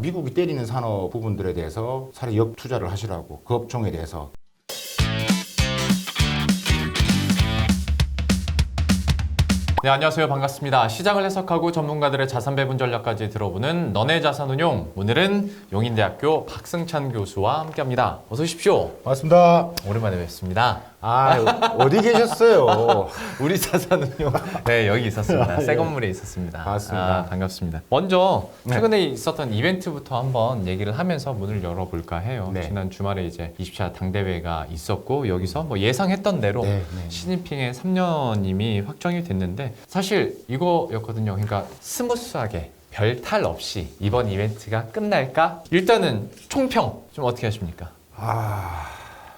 미국이 때리는 산업 부분들에 대해서 차라리 역투자를 하시라고 그 업종에 대해서. 네, 안녕하세요. 반갑습니다. 시장을 해석하고 전문가들의 자산 배분 전략까지 들어보는 너네 자산운용. 오늘은 용인대학교 박승찬 교수와 함께합니다. 어서 오십시오. 반갑습니다. 오랜만에 뵙습니다. 어디 계셨어요? 우리 자산운용. 네, 여기 있었습니다. 새 건물에 있었습니다. 반갑습니다. 반갑습니다. 먼저 최근에 있었던 이벤트부터 한번 얘기를 하면서 문을 열어볼까 해요. 네. 지난 주말에 이제 20차 당대회가 있었고 여기서 뭐 예상했던 대로 네. 시진핑의 3년임이 확정이 됐는데 사실 이거였거든요. 그러니까 스무스하게 별 탈 없이 이번 이벤트가 끝날까? 일단은 총평 좀 어떻게 하십니까?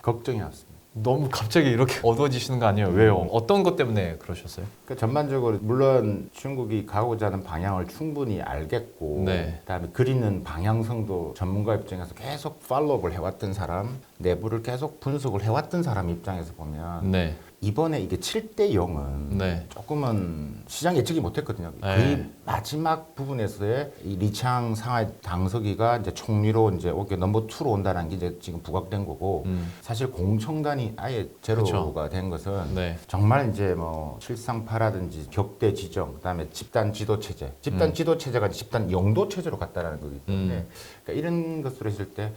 걱정이 없습니다. 너무 갑자기 이렇게 어두워지시는 거 아니에요? 왜요? 어떤 것 때문에 그러셨어요? 그러니까 전반적으로 물론 중국이 가고자 하는 방향을 충분히 알겠고 네. 그다음에 그리는 방향성도 전문가 입장에서 계속 팔로우를 해왔던 사람, 내부를 계속 분석을 해왔던 사람 입장에서 보면 네. 이번에 이게 7대 0은 네. 조금은 시장 예측이 못했거든요. 네. 거의 마지막 부분에서의 이 리창 상하이 당서기가 이제 총리로 이제 오게 넘버 2로 온다는 게 이제 지금 부각된 거고 사실 공청단이 아예 제로가 된 것은 네. 정말 이제 뭐 칠상파라든지 격대 지정, 그다음에 집단 지도 체제, 집단 지도 체제가 집단 영도 체제로 갔다라는 거기 때문에 그러니까 이런 것으로 했을 때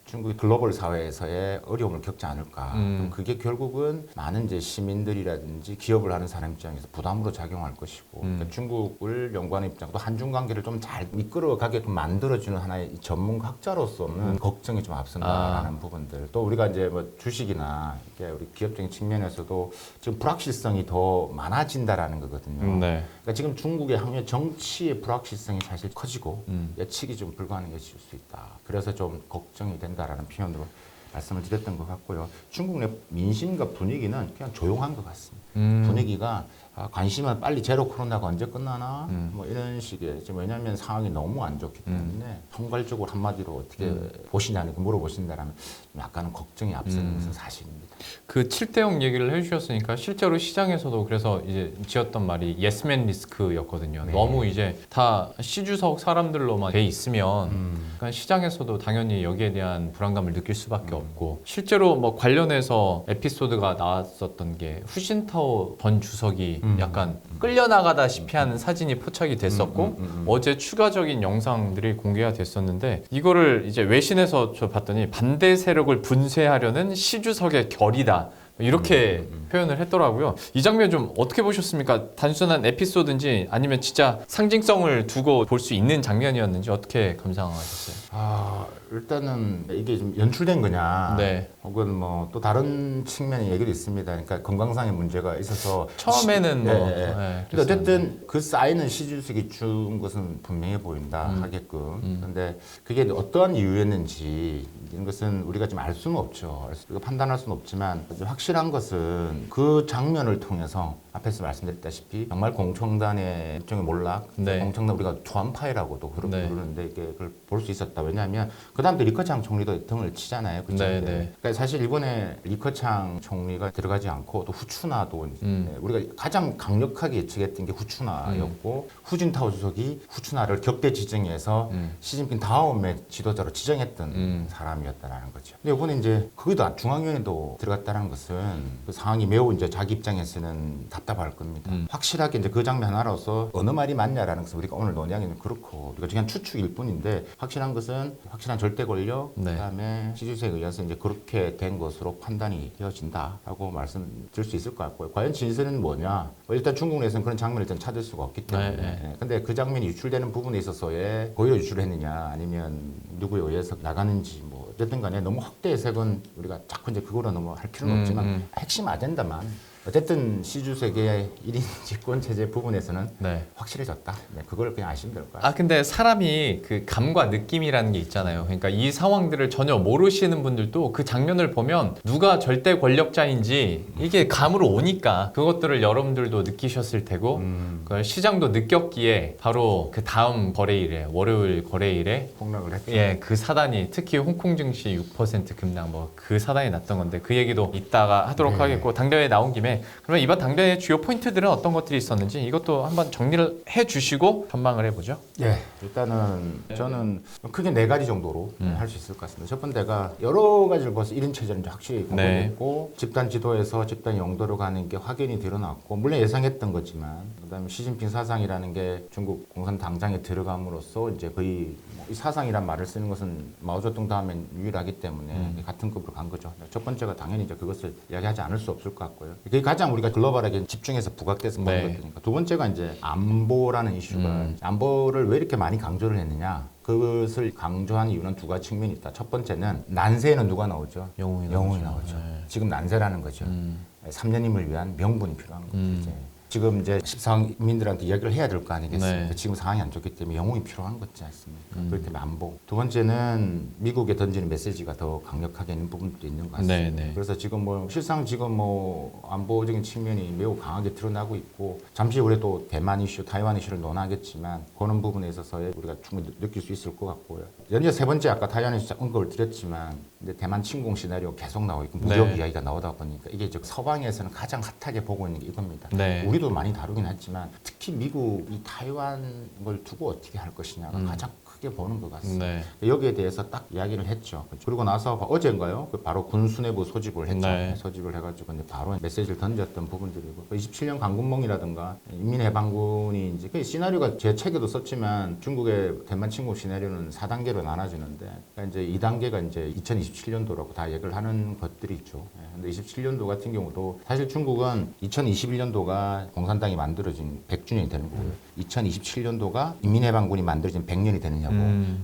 중국이 글로벌 사회에서의 어려움을 겪지 않을까. 그럼 그게 결국은 많은 이제 시민들이라든지 기업을 하는 사람 입장에서 부담으로 작용할 것이고, 그러니까 중국을 연구하는 입장도 한중 관계를 좀 잘 이끌어가게끔 만들어주는 하나의 전문학자로서는 걱정이 좀 앞선다라는 부분들. 또 우리가 이제 뭐 주식이나 이게 우리 기업적인 측면에서도 지금 불확실성이 더 많아진다라는 거거든요. 네. 그러니까 지금 중국의 항해 정치의 불확실성이 사실 커지고 예측이 좀 불가능해질 수 있다. 그래서 좀 걱정이 된다라는 표현으로 말씀을 드렸던 것 같고요. 중국 내 민심과 분위기는 그냥 조용한 것 같습니다. 분위기가 관심은 빨리 제로 코로나가 언제 끝나나 뭐 이런 식의 지금 왜냐하면 상황이 너무 안 좋기 때문에 총괄적으로 한마디로 어떻게 보시냐는 물어보신다라면 약간은 걱정이 앞서는 것은 사실입니다. 그 7대 0 얘기를 해주셨으니까 실제로 시장에서도 그래서 이제 지었던 말이 예스맨 리스크였거든요. 네. 너무 이제 다 C주석 사람들로만 돼 있으면 그러니까 시장에서도 당연히 여기에 대한 불안감을 느낄 수밖에 없고 실제로 뭐 관련해서 에피소드가 나왔었던 게 후진타오 전 주석이 약간 끌려나가다시피 하는 사진이 포착이 됐었고 어제 추가적인 영상들이 공개가 됐었는데 이거를 이제 외신에서 저 봤더니 반대 세력을 분쇄하려는 시주석의 결이다. 이렇게 표현을 했더라고요. 이 장면 좀 어떻게 보셨습니까? 단순한 에피소드인지 아니면 진짜 상징성을 두고 볼 수 있는 장면이었는지 어떻게 감상하셨어요? 일단은 이게 좀 연출된 거냐, 네. 혹은 뭐 또 다른 측면의 얘기도 있습니다. 그러니까 건강상의 문제가 있어서 처음에는 뭐 근데 어쨌든 그 사인은 시주석이 준 것은 분명해 보인다 하게끔. 그런데 그게 어떠한 이유였는지 이런 것은 우리가 좀 알 수는 없죠. 우리가 판단할 수는 없지만 확실한 것은 그 장면을 통해서 앞에서 말씀드렸다시피 정말 공청단의 일종의 몰락, 네. 공청단 우리가 초안파이라고도 그렇게 네. 부르는데 이게 그걸 볼 수 있었다. 왜냐하면 그 다음에 리커창 총리도 등을 치잖아요. 그쵸? 네, 네. 그러니까 사실 이번에 리커창 총리가 들어가지 않고 또 후추나도 우리가 가장 강력하게 예측했던 게 후추나였고 후진타오 주석이 후추나를 격대 지정해서 시진핑 다음에 지도자로 지정했던 사람이었다라는 거죠. 근데 이번에 이제 거기도 중앙위원회도 들어갔다는 것은 그 상황이 매우 이제 자기 입장에서는 답답할 겁니다. 확실하게 이제 그 장면 하나로서 어느 말이 맞냐라는 것은 우리가 오늘 논의하기는 그렇고 우리가 그냥 추측일 뿐인데 확실한 것은 확실한 절대 권력 그다음에 시주석에 의해서 이제 그렇게 된 것으로 판단이 되어진다라고 말씀드릴 수 있을 것 같고요. 과연 진실은 뭐냐? 일단 중국 내에서는 그런 장면을 일단 찾을 수가 없기 때문에 근데 그 장면이 유출되는 부분에 있어서의 고의로 유출했느냐 아니면 누구에 의해서 나가는지 뭐 어쨌든 간에 너무 확대 해석은 우리가 자꾸 이제 그거로 너무 할 필요는 없지만 핵심 아젠다만 어쨌든 시주석의 1인 집권 체제 부분에서는 확실해졌다. 그걸 그냥 아시면 될 것 같아요. 근데 사람이 그 감과 느낌이라는 게 있잖아요. 그러니까 이 상황들을 전혀 모르시는 분들도 그 장면을 보면 누가 절대 권력자인지 이게 감으로 오니까 그것들을 여러분들도 느끼셨을 테고 그걸 시장도 느꼈기에 바로 그 다음 거래일에 월요일 거래일에 폭락을 했죠. 그 사단이 특히 홍콩 증시 6% 급락 뭐 그 사단이 났던 건데 그 얘기도 이따가 하도록 하겠고 당대회에 나온 김에 네. 그러면 이번 당대의 주요 포인트들은 어떤 것들이 있었는지 이것도 한번 정리를 해주시고 전망을 해보죠. 예, 일단은 저는 크게 네 가지 정도로 할 수 있을 것 같습니다. 첫 번째가 여러 가지를 벌써 1인 체제는 확실히 공개됐고 집단 지도에서 집단 영도로 가는 게 확연히 드러났고 물론 예상했던 거지만 그다음에 시진핑 사상이라는 게 중국 공산당장에 들어감으로써 이제 거의 이 사상이란 말을 쓰는 것은 마오쩌둥 다음엔 유일하기 때문에 같은 급으로 간 거죠. 첫 번째가 당연히 이제 그것을 이야기하지 않을 수 없을 것 같고요. 그게 가장 우리가 글로벌하게 집중해서 부각돼서 보는 것들이니까. 두 번째가 이제 안보라는 이슈가 안보를 왜 이렇게 많이 강조를 했느냐? 그것을 강조한 이유는 두 가지 측면이 있다. 첫 번째는 난세에는 누가 나오죠? 영웅이 나오죠. 네. 지금 난세라는 거죠. 3년임을 위한 명분이 필요한 거죠. 이제. 지금 이제 14민들한테 이야기를 해야 될 거 아니겠습니까? 네. 지금 상황이 안 좋기 때문에 영웅이 필요한 거지 않습니까? 그렇기 때문에 안보. 두 번째는 미국에 던지는 메시지가 더 강력하게 있는 부분도 있는 것 같습니다. 네, 네. 그래서 지금 뭐 실상 지금 뭐 안보적인 측면이 매우 강하게 드러나고 있고 잠시 후에 또 대만 이슈, 타이완 이슈를 논하겠지만 그런 부분에 있어서의 우리가 충분히 느낄 수 있을 것 같고요. 연이어 세 번째 아까 타이완 이슈 언급을 드렸지만 이제 대만 침공 시나리오 계속 나오고 있고 무력 네. 이야기가 나오다 보니까 이게 즉 서방에서는 가장 핫하게 보고 있는 게 이겁니다. 네. 우리도 많이 다루긴 했지만 특히 미국이 타이완을 두고 어떻게 할 것이냐가 가장 크게 보는 것 같습니다. 네. 여기에 대해서 딱 이야기를 했죠. 그리고 나서 어제인가요? 바로 군수내부 소집을 했죠. 네. 소집을 해가지고 이제 바로 메시지를 던졌던 부분들이고 27년 강군몽이라든가 인민해방군이 이제 그 시나리오가 제 책에도 썼지만 중국의 대만 침공 시나리오는 4단계로 나눠지는데 그러니까 이제 2단계가 이제 2027년도라고 다 얘기를 하는 것들이 있죠. 근데 27년도 같은 경우도 사실 중국은 2021년도가 공산당이 만들어진 100주년이 되는 거고요. 2027년도가 인민해방군이 만들어진 100년이 되느냐고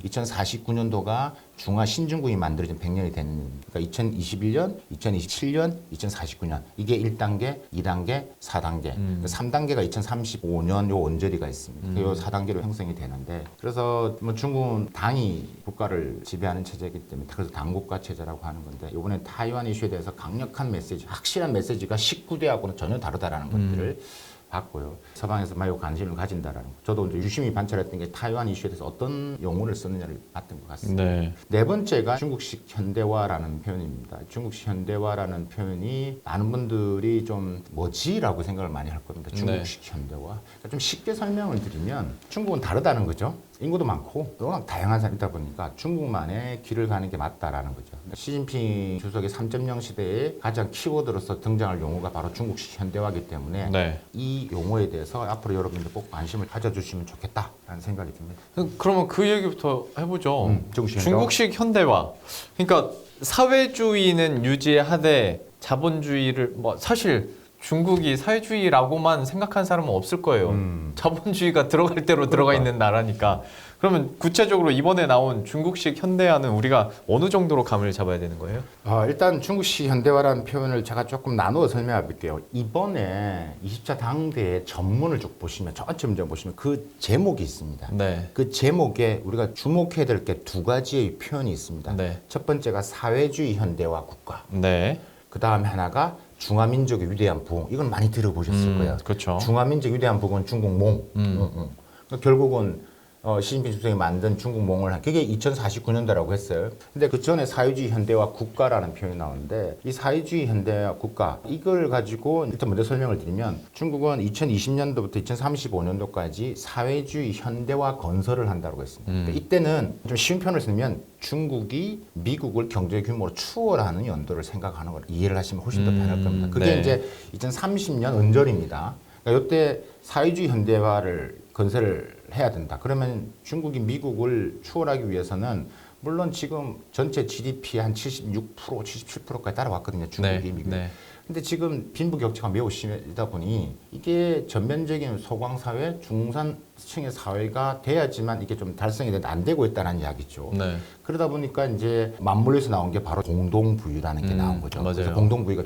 2049년도가 중화 신중국이 만들어진 100년이 되는 그러니까 2021년, 2027년, 2049년 이게 1단계, 2단계, 4단계 3단계가 2035년 요 언저리가 있습니다. 요 4단계로 형성이 되는데 그래서 뭐 중국은 당이 국가를 지배하는 체제이기 때문에 그래서 당국가 체제라고 하는 건데 이번에 타이완 이슈에 대해서 강력한 메시지, 확실한 메시지가 19대하고는 전혀 다르다라는 것들을 봤고요. 서방에서 매우 관심을 가진다라는 거. 저도 이제 유심히 관찰했던 게 타이완 이슈에 대해서 어떤 용어를 썼느냐를 봤던 것 같습니다. 네. 네 번째가 중국식 현대화라는 표현입니다. 중국식 현대화라는 표현이 많은 분들이 좀 뭐지라고 생각을 많이 할 겁니다. 중국식 현대화. 그러니까 좀 쉽게 설명을 드리면 중국은 다르다는 거죠. 인구도 많고 워낙 다양한 사람이 있다 보니까 중국만의 길을 가는 게 맞다라는 거죠. 그러니까 시진핑 주석의 3.0 시대에 가장 키워드로서 등장할 용어가 바로 중국식 현대화이기 때문에 네. 이 용어에 대해서 앞으로 여러분들 꼭 관심을 가져주시면 좋겠다라는 생각이 듭니다. 그러면 그 얘기부터 해보죠. 중국식 현대화. 그러니까 사회주의는 유지하되 자본주의를 뭐 사실 중국이 사회주의라고만 생각한 사람은 없을 거예요. 자본주의가 들어갈 대로 들어가 있는 나라니까. 그러면 구체적으로 이번에 나온 중국식 현대화는 우리가 어느 정도로 감을 잡아야 되는 거예요? 일단 중국식 현대화라는 표현을 제가 조금 나누어 설명해 볼게요. 이번에 20차 당대의 전문을 쭉 보시면 전체 문제 보시면 그 제목이 있습니다. 네. 그 제목에 우리가 주목해야 될 게 두 가지의 표현이 있습니다. 네. 첫 번째가 사회주의 현대화 국가. 네. 그 다음에 하나가 중화민족의 위대한 부흥. 이건 많이 들어보셨을 거예요. 그렇죠. 중화민족 위대한 부흥은 중국몽. 그러니까 결국은 시진핑 주석이 만든 중국몽을 그게 2049년도라고 했어요. 근데 그 전에 사회주의 현대화 국가라는 표현이 나오는데 이 사회주의 현대화 국가 이걸 가지고 일단 먼저 설명을 드리면 중국은 2020년도부터 2035년도까지 사회주의 현대화 건설을 한다고 했습니다. 그러니까 이때는 좀 쉬운 표현을 쓰면 중국이 미국을 경제 규모로 추월하는 연도를 생각하는 걸 이해를 하시면 훨씬 더 편할 겁니다. 그게 네. 이제 2030년 언저리입니다. 그러니까 이때 사회주의 현대화를 건설을 해야 된다. 그러면 중국이 미국을 추월하기 위해서는 물론 지금 전체 GDP 한 76%, 77%까지 따라왔거든요. 중국이 미국. 네. 근데 지금 빈부격차가 매우 심하다 보니 이게 전면적인 소광사회, 중산층의 사회가 돼야지만 이게 좀 달성이 되는데 안 되고 있다는 이야기죠. 네. 그러다 보니까 이제 맞물려서 나온 게 바로 공동부유라는 게 나온 거죠. 맞아요. 그래서 공동부유가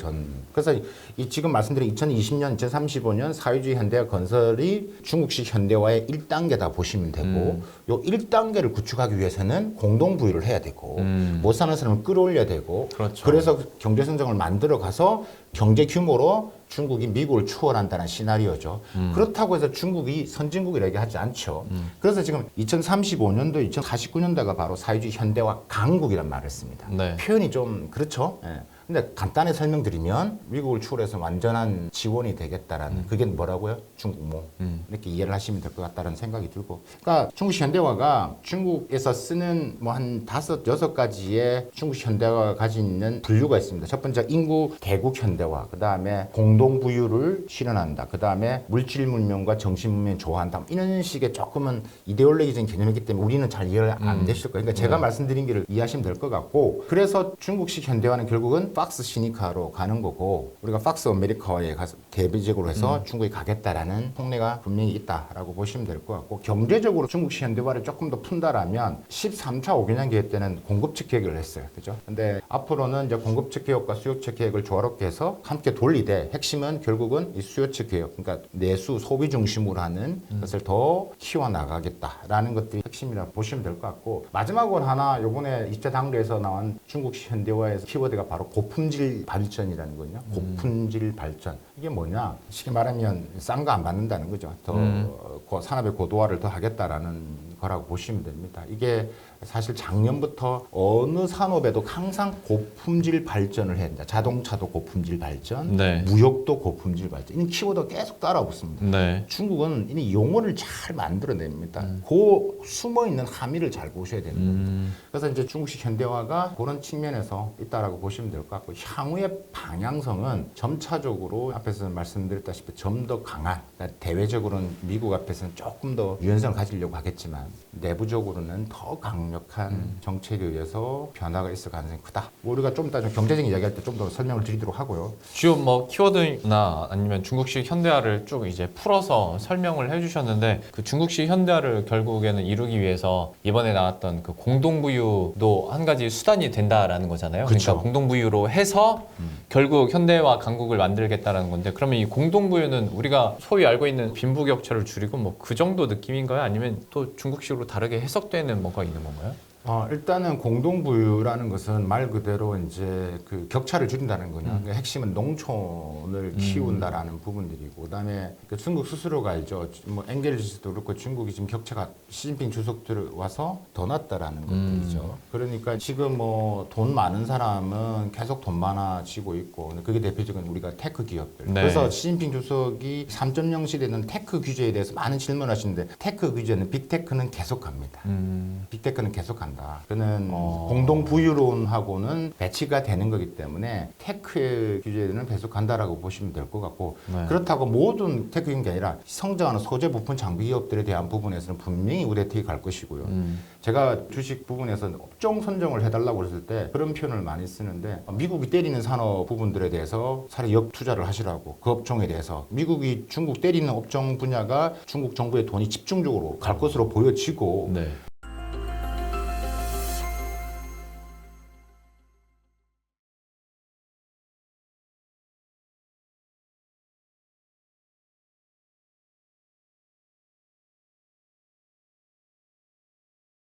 그래서 이 지금 말씀드린 2020년, 2035년 사회주의 현대화 건설이 중국식 현대화의 1단계다 보시면 되고 요 1단계를 구축하기 위해서는 공동부유를 해야 되고 못 사는 사람을 끌어올려야 되고 그렇죠. 그래서 경제성장을 만들어 가서 경제 규모로 중국이 미국을 추월한다는 시나리오죠. 그렇다고 해서 중국이 선진국이라고 하지 않죠. 그래서 지금 2035년도, 2049년도가 바로 사회주의 현대화 강국이란 말을 씁니다. 네. 표현이 좀 그렇죠. 예. 근데 간단히 설명드리면 미국을 추월해서 완전한 지원이 되겠다라는 그게 뭐라고요? 중국몽. 이렇게 이해를 하시면 될 것 같다는 생각이 들고. 그러니까 중국 현대화가 중국에서 쓰는 뭐 한 5-6가지의 중국 현대화가 가진 있는 분류가 있습니다. 첫 번째 인구 대국 현대화, 그 다음에 공동부유를 실현한다, 그 다음에 물질 문명과 정신 문명 조화한다. 이런 식의 조금은 이데올로기적인 개념이기 때문에 우리는 잘 이해를 안 되실 거예요. 그러니까 제가 말씀드린 길을 이해하시면 될 것 같고, 그래서 중국식 현대화는 결국은 박스 시니카로 가는 거고, 우리가 박스 아메리카에 가서 대비적으로 해서 중국에 가겠다라는 속내가 분명히 있다라고 보시면 될 것 같고, 경제적으로 중국식 현대화를 조금 더 푼다라면 13차 5개년 계획 때는 공급측 계획을 했어요. 그죠? 근데 앞으로는 이제 공급측 계획과 수요측 계획을 조화롭게 해서 함께 돌리되, 핵심은 결국은 이 수요측 계획, 그러니까 내수 소비 중심으로 하는 것을 더 키워나가겠다라는 것들이 핵심이라고 보시면 될 것 같고, 마지막으로 하나 요번에 2차 당대에서 나온 중국식 현대화에서 키워드가 바로 고품질 발전이라는 거거든요. 고품질 발전. 이게 뭐냐? 쉽게 말하면 싼 거 안 받는다는 거죠. 더 산업의 고도화를 더 하겠다라는 거라고 보시면 됩니다. 이게 사실 작년부터 어느 산업에도 항상 고품질 발전을 해야 된다. 자동차도 고품질 발전, 네. 무역도 고품질 발전. 이런 키워드가 계속 따라붙습니다. 네. 중국은 이 용어를 잘 만들어냅니다. 그 숨어있는 함의를 잘 보셔야 되는 겁니다. 그래서 이제 중국식 현대화가 그런 측면에서 있다라고 보시면 될 것 같고, 향후의 방향성은 점차적으로 앞에서 말씀드렸다시피 좀 더 강한, 그러니까 대외적으로는 미국 앞에서는 조금 더 유연성을 가지려고 하겠지만 내부적으로는 더 강력한 정책에 의해서 변화가 있을 가능성이 크다. 뭐 우리가 좀 이따 좀 경제적인 이야기할 때 좀 더 설명을 드리도록 하고요. 주요 뭐 키워드나 아니면 중국식 현대화를 쭉 이제 풀어서 설명을 해주셨는데, 그 중국식 현대화를 결국에는 이루기 위해서 이번에 나왔던 그 공동부유도 한 가지 수단이 된다라는 거잖아요. 그쵸. 그러니까 공동부유로 해서 결국 현대화 강국을 만들겠다라는 건데, 그러면 이 공동부유는 우리가 소위 알고 있는 빈부격차를 줄이고 뭐 그 정도 느낌인가요? 아니면 또 중국식으로 다르게 해석되는 뭐가 있는 건가요? 일단은 공동부유라는 것은 말 그대로 이제 그 격차를 줄인다는 거냐. 그러니까 핵심은 농촌을 키운다라는 부분들이고, 그다음에 그 중국 스스로가 알죠. 뭐 엥겔리스도 그렇고 중국이 지금 격차가 시진핑 주석 들어와서 더 났다라는 것들이죠. 그러니까 지금 뭐 돈 많은 사람은 계속 돈 많아지고 있고, 그게 대표적인 우리가 테크 기업들. 네. 그래서 시진핑 주석이 3.0 시대는 테크 규제에 대해서 많은 질문하시는데, 테크 규제는 빅테크는 계속 갑니다. 빅테크는 계속 간다. 그는 공동 부유론하고는 배치가 되는 거기 때문에 테크 규제는 계속 간다라고 보시면 될 것 같고, 네. 그렇다고 모든 테크 기업이 아니라 성장하는 소재 부품 장비 기업들에 대한 부분에서는 분명히 우대택이 갈 것이고요. 제가 주식 부분에서 업종 선정을 해달라고 했을 때 그런 표현을 많이 쓰는데, 미국이 때리는 산업 부분들에 대해서 차라리 역투자를 하시라고, 그 업종에 대해서 미국이 중국 때리는 업종 분야가 중국 정부의 돈이 집중적으로 갈 것으로 보여지고, 네.